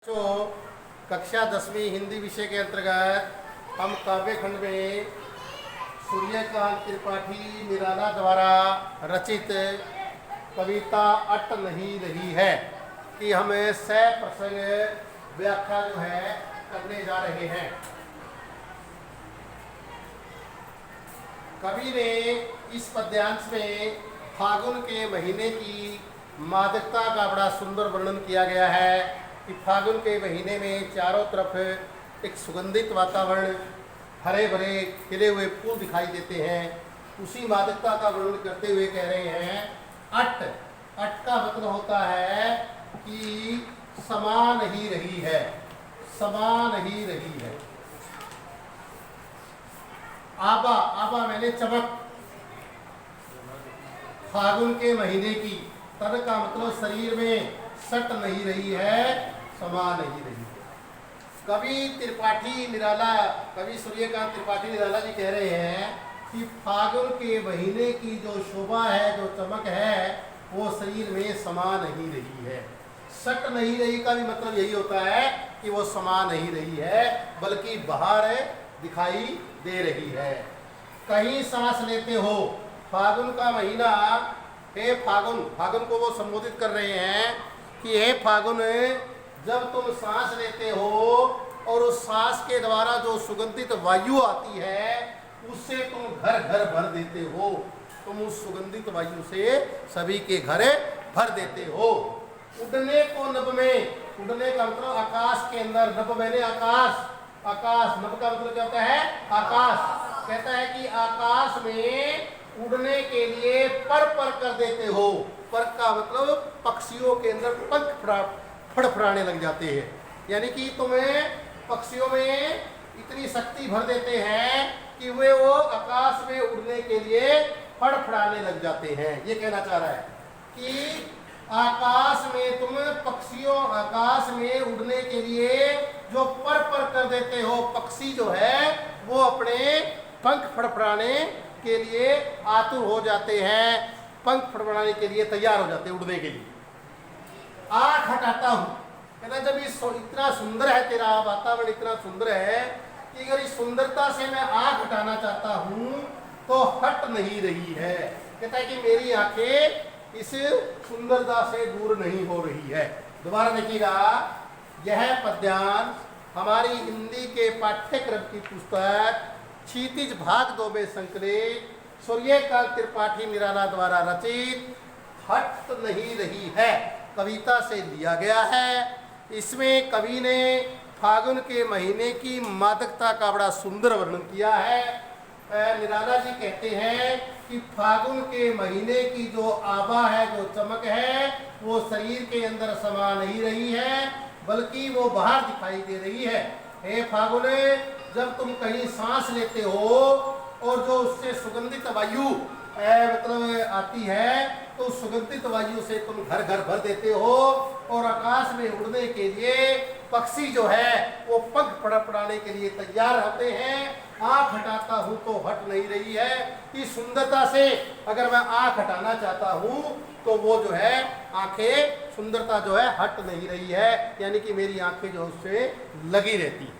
तो कक्षा 10वीं हिंदी विषय के अंतर्गत हम काव्य खंड में सूर्यकांत त्रिपाठी निराला द्वारा रचित कविता अट नहीं रही है कि हम सह प्रसंग व्याख्या जो है करने जा रहे हैं। कवि ने इस पद्यांश में फागुन के महीने की मादकता का बड़ा सुंदर वर्णन किया गया है कि फागुन के महीने में चारों तरफ एक सुगंधित वातावरण, हरे भरे खिले हुए फूल दिखाई देते हैं। उसी मादकता का वर्णन करते हुए कह रहे हैं अट। अट का मतलब होता है कि समा नहीं रही है, समा नहीं रही है। आबा, आबा मैंने चमक। फागुन के महीने की, तन का मतलब शरीर में सट नहीं रही है, समा नहीं रही है। कवि त्रिपाठी निराला, कवि सूर्यकांत त्रिपाठी निराला जी कह रहे हैं कि फागुन के महीने की जो शोभा है, जो चमक है, वो शरीर में समा नहीं रही है। सट नहीं रही का भी मतलब यही होता है कि वो समा नहीं रही है, बल्कि बाहर दिखाई दे रही है। कहीं सांस लेते हो, फागुन का महीना, हे फागुन, फागुन को वो संबोधित कर रहे हैं कि हे फागुन, जब तुम सांस लेते हो और उस सांस के द्वारा जो सुगंधित वायु आती है उससे तुम घर घर भर देते हो। तुम उस सुगंधित वायु से सभी के घर भर देते हो। उड़ने को नभ में, उड़ने का मतलब आकाश के अंदर, नभ मैंने आकाश, आकाश, नभ का मतलब क्या होता है? आकाश। कहता है कि आकाश में उड़ने के लिए पर कर देते हो। पर का मतलब पक्षियों के अंदर पंख फड़फड़ाने लग जाते हैं, यानी कि तुम्हें पक्षियों में इतनी शक्ति भर देते हैं कि वे वो आकाश में उड़ने के लिए फड़फड़ाने लग जाते हैं। ये कहना चाह रहा है कि आकाश में तुम पक्षियों, आकाश में उड़ने के लिए जो पर कर देते हो, पक्षी जो है वो अपने पंख फड़फड़ाने के लिए आतुर हो जाते हैं, पंख फड़फड़ाने के लिए तैयार हो जाते हैं उड़ने के लिए। आँख हटाता हूँ, कहता जब ये इतना सुंदर है, तेरा वातावरण इतना सुंदर है कि अगर इस सुंदरता से मैं आँख हटाना चाहता हूँ तो हट नहीं रही है। कहता है कि मेरी आंखें इस सुंदरता से दूर नहीं हो रही है। दोबारा देखिएगा, यह पद्यांश हमारी हिंदी के पाठ्यक्रम की पुस्तक क्षितिज भाग 2 में संकलित सूर्यकांत त्रिपाठी निराला द्वारा रचित हट नहीं रही है कविता से लिया गया है। इसमें कवि ने फागुन के महीने की मादकता का बड़ा सुंदर वर्णन किया है। निराला जी कहते हैं कि फागुन के महीने की जो आभा है, जो चमक है, वो शरीर के अंदर समा नहीं रही है, बल्कि वो बाहर दिखाई दे रही है। हे फागुन, जब तुम कहीं सांस लेते हो और जो उससे सुगंधित वायु मतलब आती है, तो सुगंधित वायु से तुम घर घर भर देते हो और आकाश में उड़ने के लिए पक्षी जो है वो पंख फड़फड़ाने के लिए तैयार होते हैं। आँख हटाता हूँ तो हट नहीं रही है। इस सुंदरता से अगर मैं आँख हटाना चाहता हूँ तो वो जो है आंखें, सुंदरता जो है हट नहीं रही है, यानी कि मेरी आंखें जो उससे लगी रहती है।